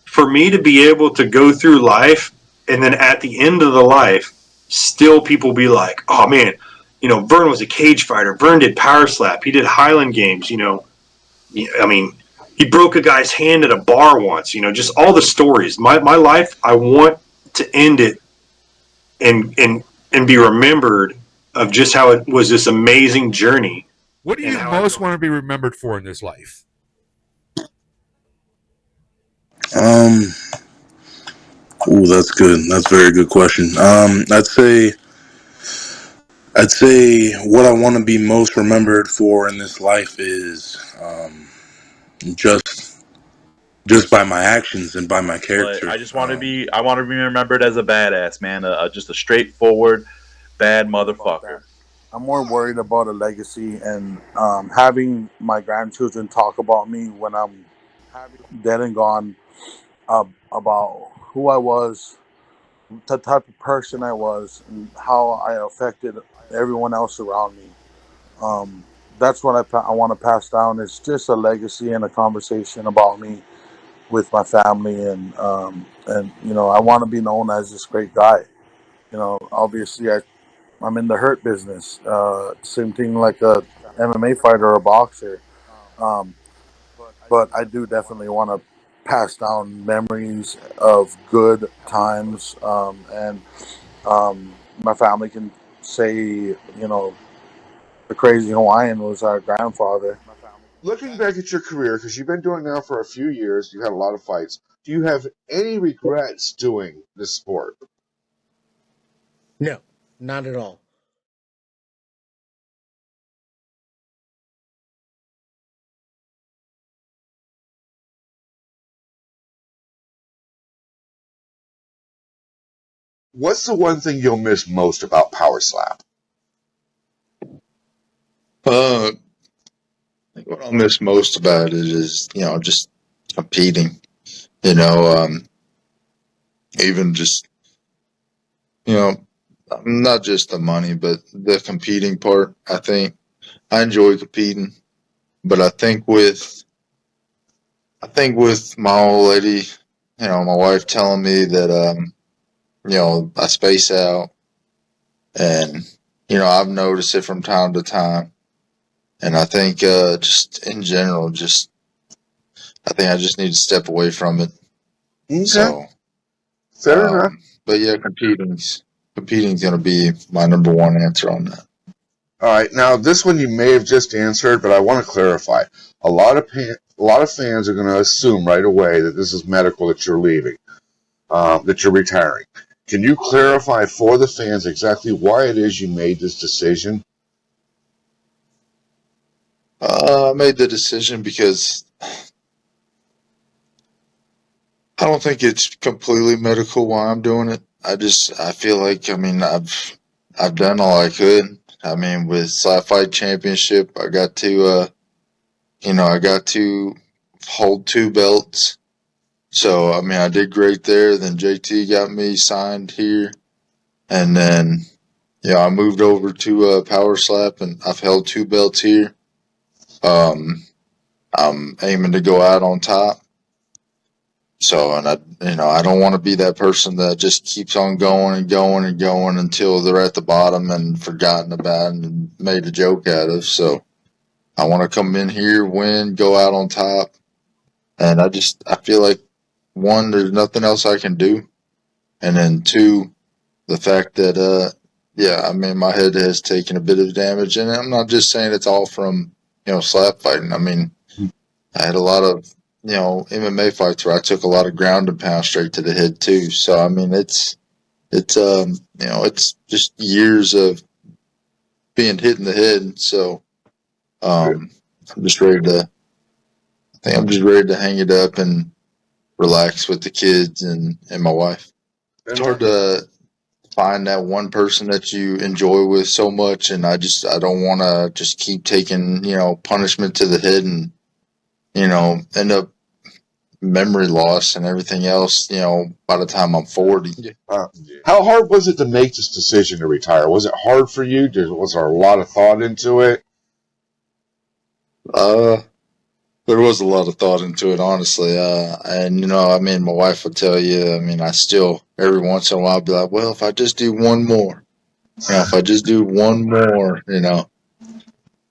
For me to be able to go through life and then at the end of the life, still people be like, oh man, Vern was a cage fighter. Vern did power slap. He did Highland Games. I mean, he broke a guy's hand at a bar once. Just all the stories. My life, I want to end it and be remembered of just how it was this amazing journey. What do you most want to be remembered for in this life? That's good. That's a very good question. I'd say what I want to be most remembered for in this life is just by my actions and by my character. But I want to be remembered as a badass, man. Just a straightforward, bad motherfucker. I'm more worried about a legacy and having my grandchildren talk about me when I'm dead and gone, about who I was, the type of person I was, and how I affected everyone else around me. That's what I want to pass down. It's just a legacy and a conversation about me with my family, and I want to be known as this great guy. Obviously I'm in the hurt business. Same thing like a MMA fighter or a boxer. Um, but I do definitely want to pass down memories of good times, and my family can say, the crazy Hawaiian was our grandfather. Looking back at your career, because you've been doing it now for a few years, you've had a lot of fights. Do you have any regrets doing this sport? No, not at all. What's the one thing you'll miss most about Power Slap? I think what I'll miss most about it is, just competing. Even just, not just the money, but the competing part. I think I enjoy competing, but I think with my old lady, my wife telling me that, I space out, and I've noticed it from time to time, and I think just in general, I think I just need to step away from it. Okay. So, Fair enough. but yeah, competing's gonna be my number one answer on that. All right. Now, this one you may have just answered, but I want to clarify. A lot of fans are going to assume right away that this is medical, that you're leaving, that you're retiring. Can you clarify for the fans exactly why it is you made this decision? I made the decision because I don't think it's completely medical why I'm doing it. I feel like, I've done all I could. With Slap Fight Championship, I got to hold 2 belts. So, I did great there. Then JT got me signed here. And then, I moved over to Power Slap, and I've held 2 belts here. I'm aiming to go out on top. So, and I don't want to be that person that just keeps on going and going and going until they're at the bottom and forgotten about and made a joke out of. So, I want to come in here, win, go out on top. And I feel like, one, there's nothing else I can do. And then two, the fact that, my head has taken a bit of damage. And I'm not just saying it's all from, slap fighting. I mean, I had a lot of, MMA fights where I took a lot of ground and pound straight to the head too. So, I mean, it's just years of being hit in the head. So, I'm just ready to hang it up and relax with the kids and my wife. It's hard to find that one person that you enjoy with so much, and I don't want to just keep taking, punishment to the head and, end up memory loss and everything else, by the time I'm 40. How hard was it to make this decision to retire? Was it hard for you? Was there a lot of thought into it? There was a lot of thought into it, honestly. And my wife will tell you, I still, every once in a while, I'll be like, well, if I just do one more, if I just do one more,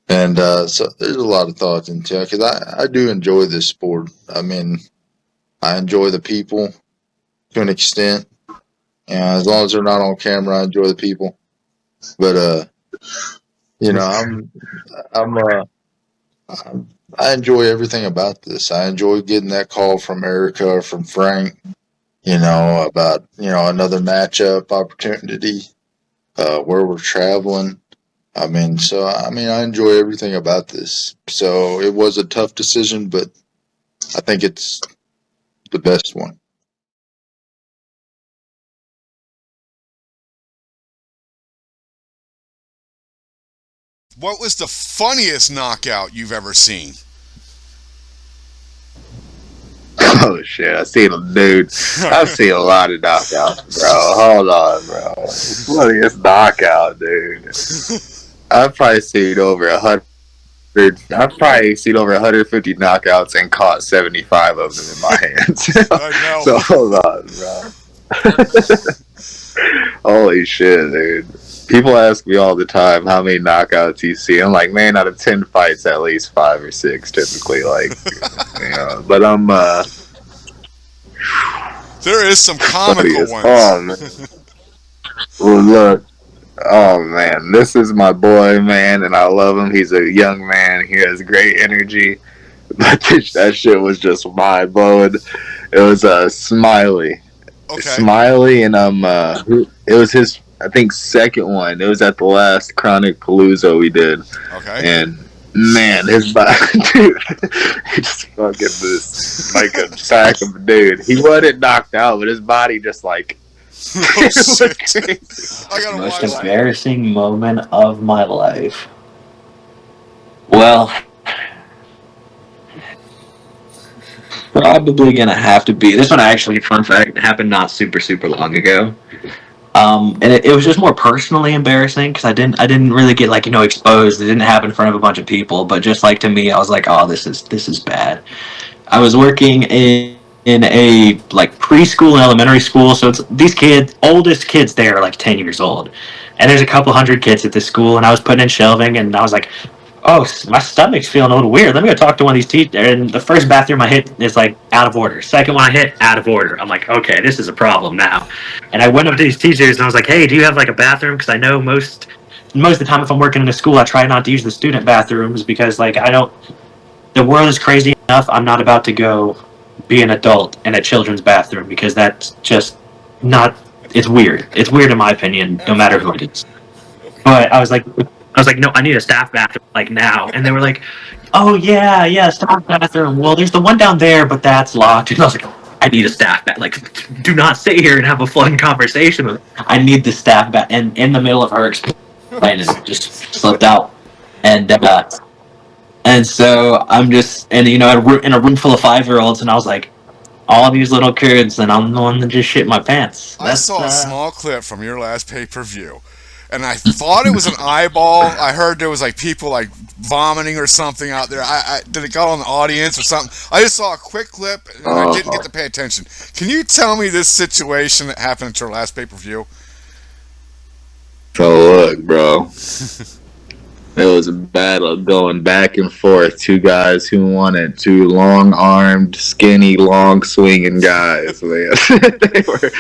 And so there's a lot of thought into it because I do enjoy this sport. I enjoy the people to an extent. As long as they're not on camera, I enjoy the people. But, I enjoy everything about this. I enjoy getting that call from Erica or from Frank, about, another matchup opportunity, where we're traveling. I enjoy everything about this. So it was a tough decision, but I think it's the best one. What was the funniest knockout you've ever seen? Oh shit! I've seen a lot of knockouts, bro. Hold on, bro. Funniest knockout, dude. I've probably seen over 100. I've probably seen over 150 knockouts and caught 75 of them in my hands. I know. So hold on, bro. Holy shit, dude. People ask me all the time how many knockouts you see. I'm like, man, out of 10 fights, at least 5 or 6 typically. But there is some comical ones. Well, look. Oh man, this is my boy, man, and I love him. He's a young man. He has great energy. But that shit was just mind blowing. It was Smiley. Okay. Smiley, and it was his, I think, second one. It was at the last Chronic Palooza we did. Okay. And man, his body, dude, he just fucking this like a sack of a dude. He wasn't knocked out, but his body just like. Most embarrassing moment of my life. Well, probably gonna have to be this one. Actually, fun fact, happened not super long ago. And it was just more personally embarrassing because I didn't really get exposed. It didn't happen in front of a bunch of people, but just to me, I was like, oh, this is bad. I was working in a preschool and elementary school, so it's these oldest kids there are 10 years old, and there's a couple hundred kids at this school, and I was putting in shelving, and I was like, oh, my stomach's feeling a little weird, let me go talk to one of these teachers. And the first bathroom I hit is out of order, second one I hit out of order. I'm like, okay, this is a problem now. And I went up to these teachers and I was like, hey, do you have a bathroom? Because I know most of the time if I'm working in a school, I try not to use the student bathrooms because the world is crazy enough. I'm not about to go be an adult in a children's bathroom because that's just not. It's weird. It's weird in my opinion, no matter who it is. But I was like, no, I need a staff bathroom now. And they were like, oh yeah, staff bathroom. Well, there's the one down there, but that's locked. And I was like, I need a staff bathroom. Do not sit here and have a fun conversation with me. I need the staff bathroom. And in the middle of her explaining, just slipped out. And so I'm just, in a room full of 5-year-olds, and I was like, all these little kids, and I'm the one that just shit my pants. I saw a small clip from your last pay-per-view and I thought it was an eyeball. I heard there was like people like vomiting or something out there. I did it go on the audience or something? I just saw a quick clip and I didn't get to pay attention. Can you tell me this situation that happened at your last pay-per-view? So look, bro. It was a battle going back and forth. Two guys who wanted, two long-armed, skinny, long-swinging guys, man. They were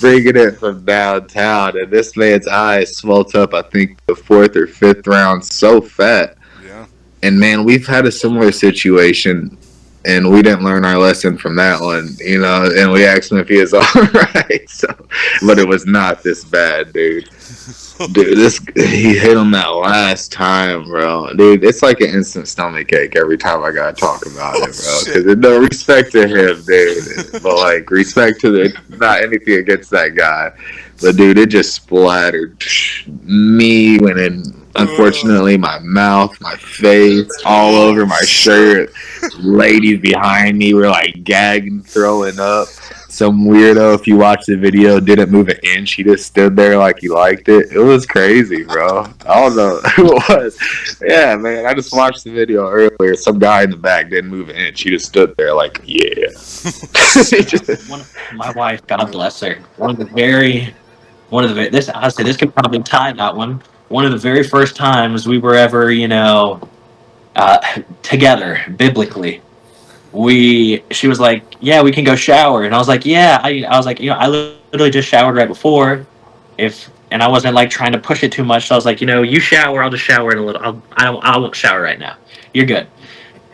bringing it from downtown, and this man's eyes swelled up, I think, the 4th or 5th round so fat. Yeah. And, man, we've had a similar situation, and we didn't learn our lesson from that one, you know, and we asked him if he was all right. So, but it was not this bad, dude. Dude, he hit him that last time, bro. Dude, it's like an instant stomach ache every time I gotta talk about it, bro. Because there's no respect to him, dude. But like respect to not anything against that guy. But dude, it just splattered me when it, unfortunately, my mouth, my face, all over my shirt. Ladies behind me were like gagging, throwing up. Some weirdo, if you watch the video, didn't move an inch. He just stood there like he liked it. It was crazy, bro. I don't know who it was. Yeah, man. I just watched the video earlier. Some guy in the back didn't move an inch. He just stood there like, yeah. My wife, God bless her. This could probably tie that one. One of the very first times we were ever, together biblically. She was like, yeah, we can go shower. And I was like, yeah. I was like, I literally just showered right before. And I wasn't like trying to push it too much. So I was like, you shower, I'll just shower in a little. I won't shower right now. You're good.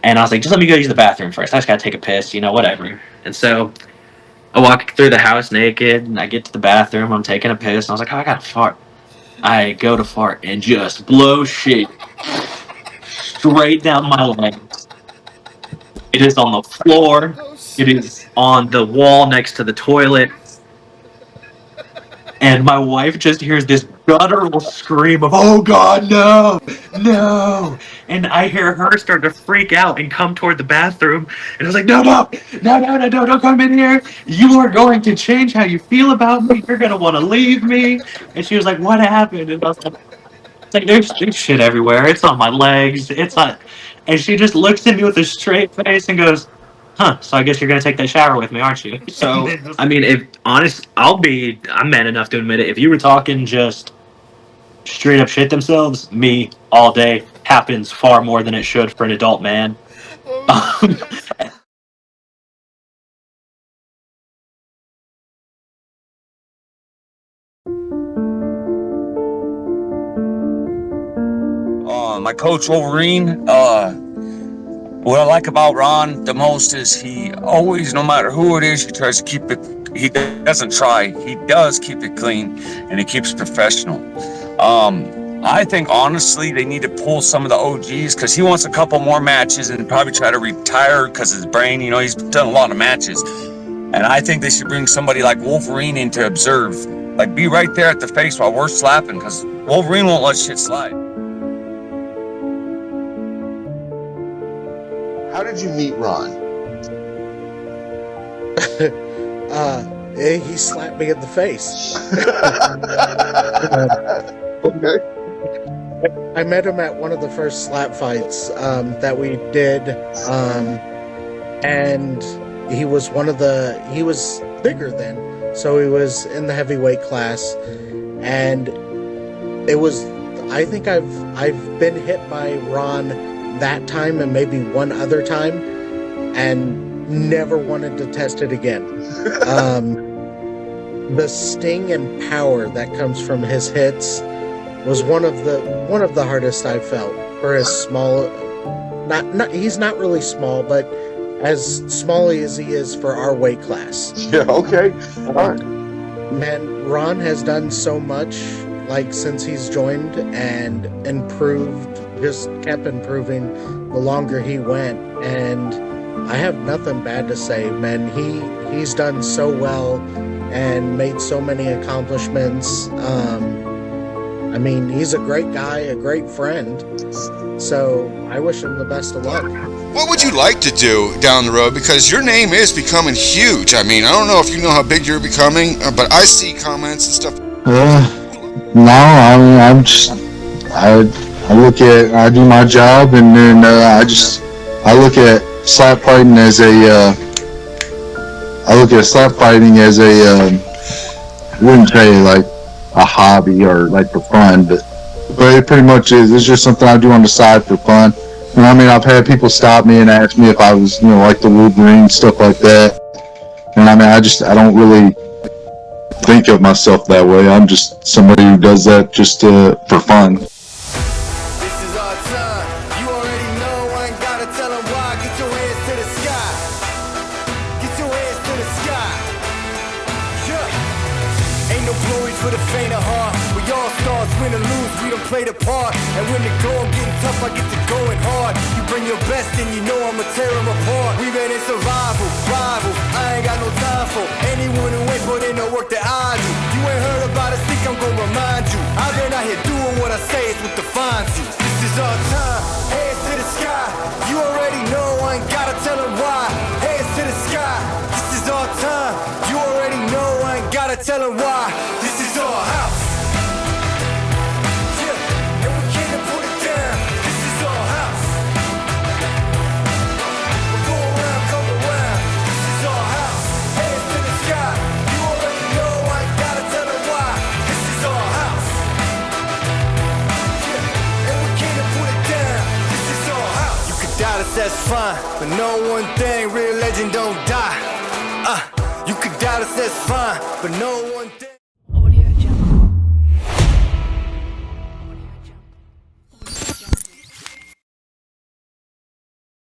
And I was like, just let me go use the bathroom first. I just gotta take a piss, whatever. And so I walk through the house naked and I get to the bathroom. I'm taking a piss. And I was like, oh, I gotta fart. I go to fart and just blow shit straight down my leg. It is on the floor. It is on the wall next to the toilet. And my wife just hears this guttural scream of, oh God, no, no. And I hear her start to freak out and come toward the bathroom. And I was like, no, don't come in here. You are going to change how you feel about me. You're going to want to leave me. And she was like, what happened? And I was like, there's shit everywhere. It's on my legs. It's on. And she just looks at me with a straight face and goes, huh, so I guess you're going to take that shower with me, aren't you? So, I mean, I'm man enough to admit it. If you were talking just straight up shit themselves, me all day happens far more than it should for an adult man. My coach Wolverine, what I like about Ron the most is he always, no matter who it is, he tries to keep it, he doesn't try, he does keep it clean, and he keeps professional. I think, honestly, they need to pull some of the OGs, because he wants a couple more matches and probably try to retire because his brain, he's done a lot of matches. And I think they should bring somebody like Wolverine in to observe. Like, be right there at the face while we're slapping, because Wolverine won't let shit slide. How did you meet Ron? He slapped me in the face. Okay. I met him at one of the first slap fights that we did, and he was he was bigger then, so he was in the heavyweight class, and I think I've been hit by Ron that time and maybe one other time, and never wanted to test it again. The sting and power that comes from his hits was one of the hardest I've felt. For as small, he's not really small, but as small as he is for our weight class. Yeah. Okay. All right. Man, Ron has done so much, like, since he's joined, and improved. Just kept improving the longer he went, and I have nothing bad to say, man. He's done so well and made so many accomplishments. I mean, he's a great guy, a great friend, so I wish him the best of luck. What would you like to do down the road? Because your name is becoming huge. I mean, I don't know if you know how big you're becoming, but I see comments and stuff. No, I mean, I do my job, and then I look at slap fighting as a I wouldn't say like a hobby or like for fun, but it pretty much is. It's just something I do on the side for fun. And I mean, I've had people stop me and ask me if I was, like the Wolverine, stuff like that. And I mean, I don't really think of myself that way. I'm just somebody who does that just for fun. Play the part, and when the going getting tough, I get to going hard. You bring your best, and you know I'ma tear them apart. We been in survival, rivals. I ain't got no time for anyone who ain't put in the work that I do. You ain't heard about it, think I'm gonna remind you. I've been out here doing what I say, it's what defines you. This is our time, hands to the sky. You already know, I ain't gotta tell them why. Hands to the sky, this is our time. You already know, I ain't gotta tell them why. This is our house. That's fine, but know one thing, real legend don't die. You could doubt us, that's fine, but know one thing.